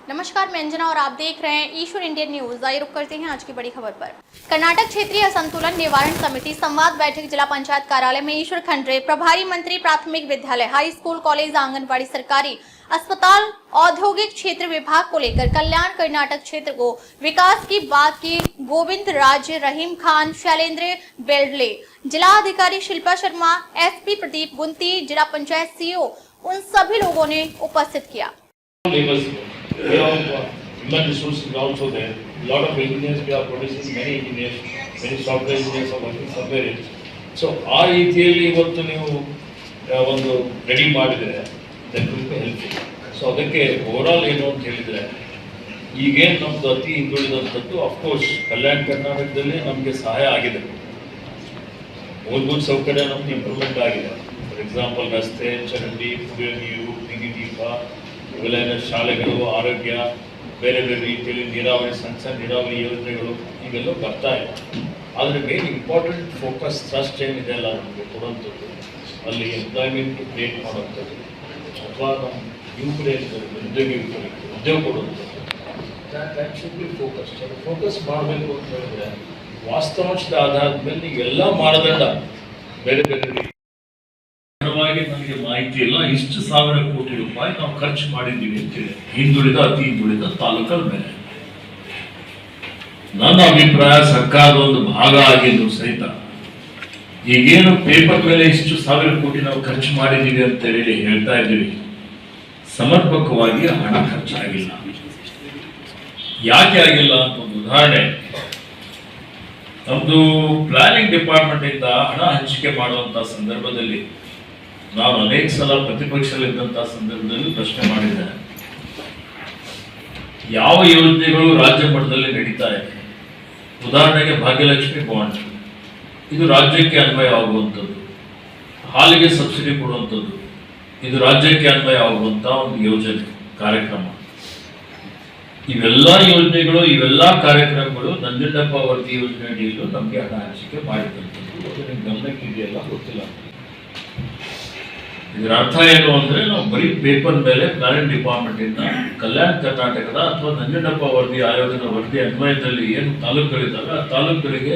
नमस्कार, मैं अंजना और आप देख रहे हैं ईश्वर इंडियन न्यूज। आइए रुक करते हैं आज की बड़ी खबर पर। कर्नाटक क्षेत्रीय असंतुलन निवारण समिति संवाद बैठक जिला पंचायत कार्यालय में ईश्वर खंड्रे, प्रभारी मंत्री, प्राथमिक विद्यालय, हाई स्कूल, कॉलेज, आंगनबाड़ी, सरकारी अस्पताल, औद्योगिक क्षेत्र विभाग को लेकर कल्याण कर्नाटक क्षेत्र को विकास की बात की। गोविंद राज, रहीम खान, शैलेंद्र बेल्डले, जिला अधिकारी शिल्पा शर्मा, एसपी प्रदीप गुंती, जिला पंचायत सीईओ, उन सभी लोगों ने उपस्थित किया। We have human resources also there. A lot of engineers, we are producing many engineers, many software engineers are working somewhere else. So ಆ ರೀತಿಯಲ್ಲಿ ಇವತ್ತು ನೀವು ಒಂದು ರೆಡಿ ಮಾಡಿದರೆ that will be helpful. So ಅದಕ್ಕೆ ಓವರಾಲ್ ಏನು ಅಂತ ಹೇಳಿದರೆ ಈಗೇನು ನಮ್ಮದು ಅತಿ ಹಿಂದುಳಿದಂಥದ್ದು ಅಫ್ಕೋರ್ಸ್ ಕಲ್ಯಾಣ ಕರ್ನಾಟಕದಲ್ಲಿ ನಮಗೆ ಸಹಾಯ ಆಗಿದೆ. ಮೂಲಭೂತ ಸೌಕರ್ಯ ನಮ್ದು ಇಂಪ್ರೂವ್ಮೆಂಟ್ ಆಗಿದೆ. ಫಾರ್ ಎಕ್ಸಾಂಪಲ್ ರಸ್ತೆ, ಚರಂಡಿ, ಕುಡಿಯುವ ನೀರು, ಬೀದಿ ದೀಪ, ಇವೆಲ್ಲ ಶಾಲೆಗಳು, ಆರೋಗ್ಯ, ಬೇರೆ ಬೇರೆ ರೀತಿಯಲ್ಲಿ ನೀರಾವರಿ, ಸಣ್ಣ ನೀರಾವರಿ ಯೋಜನೆಗಳು ಇವೆಲ್ಲ ಬರ್ತಾ ಇದೆ. ಆದರೆ ಮೇನ್ ಇಂಪಾರ್ಟೆಂಟ್ ಫೋಕಸ್ ಥ್ರಸ್ಟ್ ಏನಿದೆ ಅಲ್ಲ ನಮಗೆ ಕೊಡುವಂಥದ್ದು, ಅಲ್ಲಿ ಎಂಪ್ಲಾಯ್ಮೆಂಟ್ ಕ್ರಿಯೇಟ್ ಮಾಡುವಂಥದ್ದು ಅಥವಾ ನಮ್ಮ ಯುವಕರಿಗೆ ಉದ್ಯೋಗ ಕೊಡುವಂಥದ್ದು, ದ್ಯಾಟ್ ಶುಡ್ ಬಿ ಫೋಕಸ್. ಅದು ಫೋಕಸ್ ಮಾಡಬೇಕು ಅಂತ ಹೇಳಿದ್ರೆ ವಾಸ್ತವಾಂಶದ ಆಧಾರದ ಮೇಲೆ ನೀವು ಎಲ್ಲ ಮಾನದಂಡ ಬೇರೆ ಬೇರೆ ರೀತಿ ನನಗೆ ಮಾಹಿತಿ ಇಲ್ಲ, ಇಷ್ಟು ಸಾವಿರ ಕೋಟಿ ರೂಪಾಯಿ ನಾವು ಖರ್ಚು ಮಾಡಿದ್ದೀವಿ ಅಂತೇಳಿ ಹಿಂದುಳಿದ ಅತಿ ಹಿಂದುಳಿದ ತಾಲೂಕರ ಮೇಲೆ. ನನ್ನ ಅಭಿಪ್ರಾಯ ಸರ್ಕಾರದ ಒಂದು ಭಾಗ ಆಗಿದ್ದು ಸಹಿತ ಈಗೇನು ಪೇಪರ್ ಮೇಲೆ ಇಷ್ಟು ಸಾವಿರ ಕೋಟಿ ನಾವು ಖರ್ಚು ಮಾಡಿದ್ದೀವಿ ಅಂತ ಹೇಳಿ ಹೇಳ್ತಾ ಇದ್ದೀವಿ, ಸಮರ್ಪಕವಾಗಿ ಹಣ ಖರ್ಚಾಗಿಲ್ಲ. ಯಾಕೆ ಆಗಿಲ್ಲ ಅಂತ ಒಂದು ಉದಾಹರಣೆ, ನಮ್ದು ಪ್ಲಾನಿಂಗ್ ಡಿಪಾರ್ಟ್ಮೆಂಟ್ ಇಂದ ಹಣ ಹಂಚಿಕೆ ಮಾಡುವಂತಹ ಸಂದರ್ಭದಲ್ಲಿ ನಾವು ಅನೇಕ ಸಲ ಪ್ರತಿಪಕ್ಷದಲ್ಲಿದ್ದಂತಹ ಸಂದರ್ಭದಲ್ಲಿ ಪ್ರಶ್ನೆ ಮಾಡಿದ್ದೆ, ಯಾವ ಯೋಜನೆಗಳು ರಾಜ್ಯ ಮಟ್ಟದಲ್ಲಿ ನಡೀತಾ ಇದೆ. ಉದಾಹರಣೆಗೆ ಭಾಗ್ಯಲಕ್ಷ್ಮಿ ಬಾಂಡ್, ಇದು ರಾಜ್ಯಕ್ಕೆ ಅನ್ವಯ ಆಗುವಂಥದ್ದು. ಹಾಲಿಗೆ ಸಬ್ಸಿಡಿ ಕೊಡುವಂಥದ್ದು, ಇದು ರಾಜ್ಯಕ್ಕೆ ಅನ್ವಯ ಆಗುವಂತಹ ಒಂದು ಯೋಜನೆ ಕಾರ್ಯಕ್ರಮ. ಇವೆಲ್ಲ ಯೋಜನೆಗಳು, ಇವೆಲ್ಲ ಕಾರ್ಯಕ್ರಮಗಳು ನಂಜುಂಡಪ್ಪ ವರದಿ ಯೋಜನೆ ಅಡಿಯಲ್ಲೂ ನಮಗೆ ಹಣ ಹಂಚಿಕೆ ಮಾಡಿದಂಥದ್ದು. ಅದು ನಿಮ್ಗೆ ಗಮನಕ್ಕೆ ಇದೆಯಲ್ಲ ಗೊತ್ತಿಲ್ಲ. ಇದರ ಅರ್ಥ ಏನು ಅಂದ್ರೆ, ನಾವು ಬರೀ ಪೇಪರ್ ಮೇಲೆ ಪ್ಲಾನಿಂಗ್ ಡಿಪಾರ್ಟ್ಮೆಂಟ್ ಇಂದ ಕಲ್ಯಾಣ ಕರ್ನಾಟಕದ ಅಥವಾ ನಂಜುಂಡಪ್ಪ ವರದಿ ಆಯೋಗದ ವರದಿ ಅನ್ವಯದಲ್ಲಿ ಏನು ತಾಲೂಕುಗಳಿದ್ದಾವೆ ಆ ತಾಲೂಕುಗಳಿಗೆ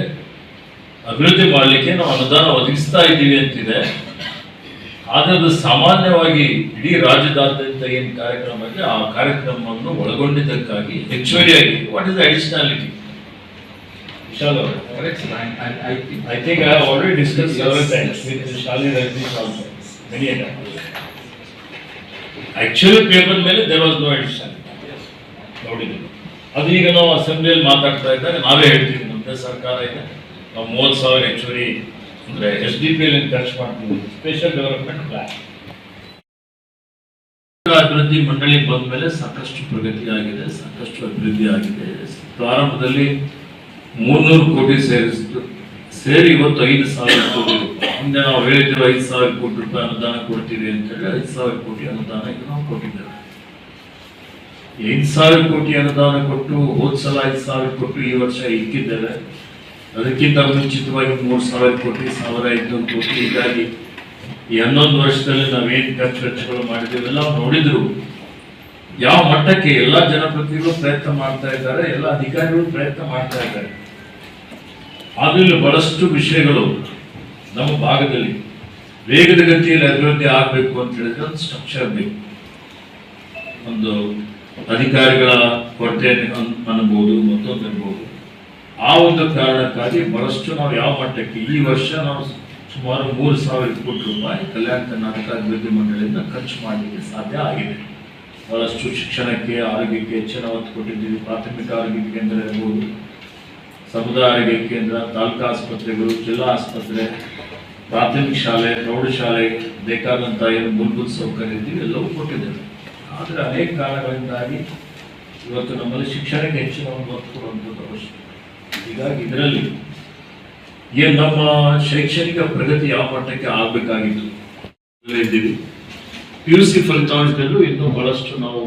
ಅಭಿವೃದ್ಧಿ ಮಾಡಲಿಕ್ಕೆ ನಾವು ಅನುದಾನ ಒದಗಿಸ್ತಾ ಇದ್ದೀವಿ ಅಂತಿದೆ. ಆದರೆ ಅದು ಸಾಮಾನ್ಯವಾಗಿ ಇಡೀ ರಾಜ್ಯದಾದ್ಯಂತ ಏನು ಕಾರ್ಯಕ್ರಮ ಇದೆ ಆ ಕಾರ್ಯಕ್ರಮವನ್ನು ಒಳಗೊಂಡಿದ್ದಕ್ಕಾಗಿ ಹೆಚ್ಚುವರಿಯಾಗಿ ವಾಟ್ ಇಸ್ ದ ಅಡಿಷನಾಲಿಟಿ? ವಿಶಾಲ್ ಅವರು, I think I have already discuss several times with ಶಾಲಿ ರಜನೀಶ್ ಆಲ್ಸೋ. ಆಕ್ಚುಲಿ ಪೇಪರ್ ಮೇಲೆ ದೇರ್ ವಾಸ್ ನೋ ಅಡಿಷನ್ ನೋಡಿದ್ರು. ಅದು ಈಗ ನಾವು ಅಸೆಂಬ್ಲಿಯಲ್ಲಿ ಮಾತಾಡ್ತಾ ಇದ್ದಾಗ ನಾವೇ ಹೇಳ್ತೀವಿ, ನಮ್ಮದೇ ಸರ್ಕಾರ ಇದೆ, ನಾವು 30,000 ಹೆಚ್ಚುವರಿ ಅಂದ್ರೆ SDP ಖರ್ಚು ಮಾಡ್ತೀವಿ, ಸ್ಪೆಷಲ್ ಡೆವಲಪ್ಮೆಂಟ್ ಪ್ಲಾನ್. ಅಭಿವೃದ್ಧಿ ಮಂಡಳಿ ಬಂದ ಮೇಲೆ ಸಾಕಷ್ಟು ಪ್ರಗತಿ ಆಗಿದೆ, ಸಾಕಷ್ಟು ಅಭಿವೃದ್ಧಿ ಆಗಿದೆ. ಪ್ರಾರಂಭದಲ್ಲಿ 300 ಕೋಟಿ ಸೇರಿ ಇವತ್ತು 5,000 ಕೋಟಿ ರೂಪಾಯಿ. ಹಿಂದೆ ನಾವು ಹೇಳಿದ್ದೇವೆ 5,000 ಕೋಟಿ ರೂಪಾಯಿ ಅನುದಾನ ಕೊಡ್ತೀವಿ ಅಂತ ಹೇಳಿ 5,000 ಕೋಟಿ ಅನುದಾನ ಈಗ ನಾವು ಕೊಟ್ಟಿದ್ದೇವೆ. 5,000 ಕೋಟಿ ಅನುದಾನ ಕೊಟ್ಟು ಹೋದ್ ಸಲ 5,000 ಕೊಟ್ಟು ಈ ವರ್ಷ ಇಕ್ಕಿದ್ದೇವೆ. ಅದಕ್ಕಿಂತ ಮುಂಚಿತವಾಗಿ 3,000 ಕೋಟಿ, 1,500 ಕೋಟಿ. ಹೀಗಾಗಿ ಈ 11 ವರ್ಷದಲ್ಲಿ ನಾವೇನು ಖರ್ಚುಗಳು ಮಾಡಿದ್ದೇವೆ ಎಲ್ಲ ನೋಡಿದ್ರು ಯಾವ ಮಟ್ಟಕ್ಕೆ ಎಲ್ಲ ಜನಪ್ರತಿನಿಧಿಗಳು ಪ್ರಯತ್ನ ಮಾಡ್ತಾ ಇದ್ದಾರೆ, ಎಲ್ಲ ಅಧಿಕಾರಿಗಳು ಪ್ರಯತ್ನ ಮಾಡ್ತಾ ಇದ್ದಾರೆ. ಆದ್ರೂ ಬಹಳಷ್ಟು ವಿಷಯಗಳು ನಮ್ಮ ಭಾಗದಲ್ಲಿ ವೇಗದ ಗತಿಯಲ್ಲಿ ಅಭಿವೃದ್ಧಿ ಆಗಬೇಕು ಅಂತ ಹೇಳಿದ್ರೆ ಒಂದು ಸ್ಟ್ರಕ್ಚರ್ ಬೇಕು. ಒಂದು ಅಧಿಕಾರಿಗಳ ಕೊರತೆ ಅನ್ಬೋದು, ಮತ್ತೊಂದು ಇರ್ಬೋದು. ಆ ಒಂದು ಕಾರಣಕ್ಕಾಗಿ ಬಹಳಷ್ಟು ನಾವು ಯಾವ ಮಟ್ಟಕ್ಕೆ ಈ ವರ್ಷ ನಾವು ಸುಮಾರು 3,000 ಕೋಟಿ ರೂಪಾಯಿ ಕಲ್ಯಾಣ ಕರ್ನಾಟಕ ಅಭಿವೃದ್ಧಿ ಮಂಡಳಿಯಿಂದ ಖರ್ಚು ಮಾಡಲಿಕ್ಕೆ ಸಾಧ್ಯ ಆಗಿದೆ. ಬಹಳಷ್ಟು ಶಿಕ್ಷಣಕ್ಕೆ, ಆರೋಗ್ಯಕ್ಕೆ ಹೆಚ್ಚಿನ ಒತ್ತು ಕೊಟ್ಟಿದ್ದೀವಿ. ಪ್ರಾಥಮಿಕ ಆರೋಗ್ಯ ಕೇಂದ್ರ ಇರ್ಬೋದು, ಸಮುದಾಯ ಆರೋಗ್ಯ ಕೇಂದ್ರ, ತಾಲೂಕು ಆಸ್ಪತ್ರೆಗಳು, ಜಿಲ್ಲಾ ಆಸ್ಪತ್ರೆ, ಪ್ರಾಥಮಿಕ ಶಾಲೆ, ಪ್ರೌಢಶಾಲೆಗೆ ಬೇಕಾದಂಥ ಏನು ಮೂಲಭೂತ ಸೌಕರ್ಯ ಇದ್ದೀವಿ ಎಲ್ಲವೂ ಕೊಟ್ಟಿದ್ದೇವೆ. ಆದರೆ ಅನೇಕ ಕಾರಣಗಳಿಂದಾಗಿ ಇವತ್ತು ನಮ್ಮಲ್ಲಿ ಶಿಕ್ಷಣಕ್ಕೆ ಹೆಚ್ಚಿನ ಒಂದು ಒತ್ತು ಕೊಡುವಂಥದ್ದು ಅವಶ್ಯಕ. ಹೀಗಾಗಿ ಇದರಲ್ಲಿ ಏನು ನಮ್ಮ ಶೈಕ್ಷಣಿಕ ಪ್ರಗತಿ ಯಾವ ಮಟ್ಟಕ್ಕೆ ಆಗಬೇಕಾಗಿತ್ತು ಇದ್ದೀವಿ. PUC ಫಲಿತಾಂಶದಲ್ಲೂ ಇನ್ನೂ ಬಹಳಷ್ಟು ನಾವು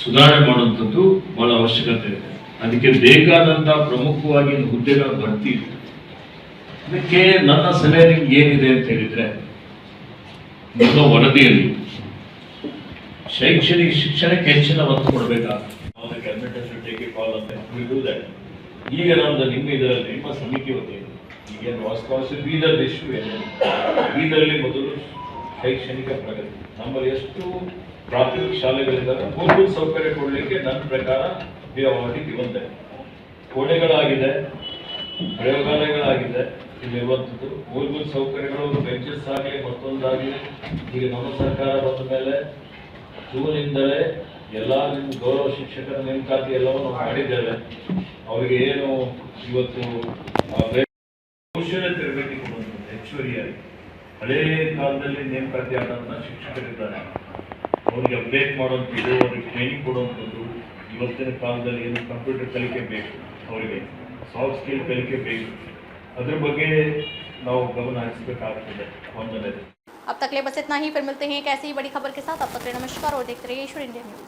ಸುಧಾರಣೆ ಮಾಡುವಂಥದ್ದು ಬಹಳ ಅವಶ್ಯಕತೆ ಇದೆ. ಅದಕ್ಕೆ ಬೇಕಾದಂಥ ಪ್ರಮುಖವಾಗಿ ಹುದ್ದೆಗಳ ಭರ್ತಿ. ಅದಕ್ಕೆ ನನ್ನ ಸಲಹೆ ನಿಮ್ಗೆ ಏನಿದೆ ಅಂತ ಹೇಳಿದ್ರೆ, ನಿಮ್ಮ ವರದಿಯಲ್ಲಿ ಶೈಕ್ಷಣಿಕ ಶಿಕ್ಷಣಕ್ಕೆ ಹೆಚ್ಚಿನ ಒತ್ತು ಕೊಡಬೇಕಾಗ್ತದೆ. we do that. ಈಗ ನಮ್ದು ನಿಮ್ಮ ಇದರಲ್ಲಿ ನಿಮ್ಮ ಸಮಿತಿ ವತಿಯಿಂದ ಈಗೇನು ವಾಸ್ತವಾಂಶ ಬೀದರ್ ಇಶ್ಯೂ ಏನು ಬೀದರಲ್ಲಿ ಮೊದಲು ಶೈಕ್ಷಣಿಕ ಪ್ರಗತಿ ನಮ್ಮಲ್ಲಿ ಎಷ್ಟು ಪ್ರಾಥಮಿಕ ಶಾಲೆಗಳಿದ್ದಾವೆ ಮೂಲಭೂತ ಸೌಕರ್ಯ ಕೊಡಲಿಕ್ಕೆ ನನ್ನ ಪ್ರಕಾರ ಆಲ್ರೆಡಿ ಗಿವಂತೆ ಕೋಣೆಗಳಾಗಿದೆ, ಪ್ರಯೋಗಾಲಯಗಳಾಗಿದೆ, ಇಲ್ಲಿರುವಂಥದ್ದು ಮೂಲಭೂತ ಸೌಕರ್ಯಗಳು ಬೆಂಚಸ್ ಆಗಲಿ ಮತ್ತೊಂದಾಗಲಿ. ಈಗ ನಮ್ಮ ಸರ್ಕಾರ ಬಂದ ಮೇಲೆ ಜೂನಿಂದಲೇ ಎಲ್ಲ ನಿಮ್ಮ ಗೌರವ ಶಿಕ್ಷಕರ ನೇಮಕಾತಿ ಎಲ್ಲವನ್ನು ಮಾಡಿದ್ದೇವೆ. ಅವರಿಗೆ ಏನು ಇವತ್ತು ಕೌಶಲ್ಯ ತರಬೇತಿ ಕೊಡುವಂಥದ್ದು ಹೆಚ್ಚುವರಿಯಾಗಿ ಹಳೇ ಕಾಲದಲ್ಲಿ ನೇಮಕಾತಿ ಆದಂಥ ಶಿಕ್ಷಕರಿದ್ದಾರೆ, ಅವ್ರಿಗೆ ಅಪ್ಡೇಟ್ ಮಾಡುವಂಥದ್ದು, ಅವ್ರಿಗೆ ಟ್ರೈನಿಂಗ್ ಕೊಡುವಂಥದ್ದು. ಇವತ್ತಿನ ಕಾಲದಲ್ಲಿ ಏನು ಕಂಪ್ಯೂಟರ್ ಕಲಿಕೆ ಬೇಕು, ಅವರಿಗೆ ಸಾಫ್ಟ್ ಸ್ಕಿಲ್ ಕಲಿಕೆ ಬೇಕು, ಅದ್ರ ಬಗ್ಗೆ ನಾವು ಗಮನ ಹರಿಸಬೇಕಾಗ್ತದೆ. ಒಂದನೇದು. अब तक ले बस इतना ही, फिर मिलते हैं एक ऐसी ही बड़ी खबर के साथ। अब तक ले नमस्कार और देखते रहिए ईश्वर इंडिया न्यूज।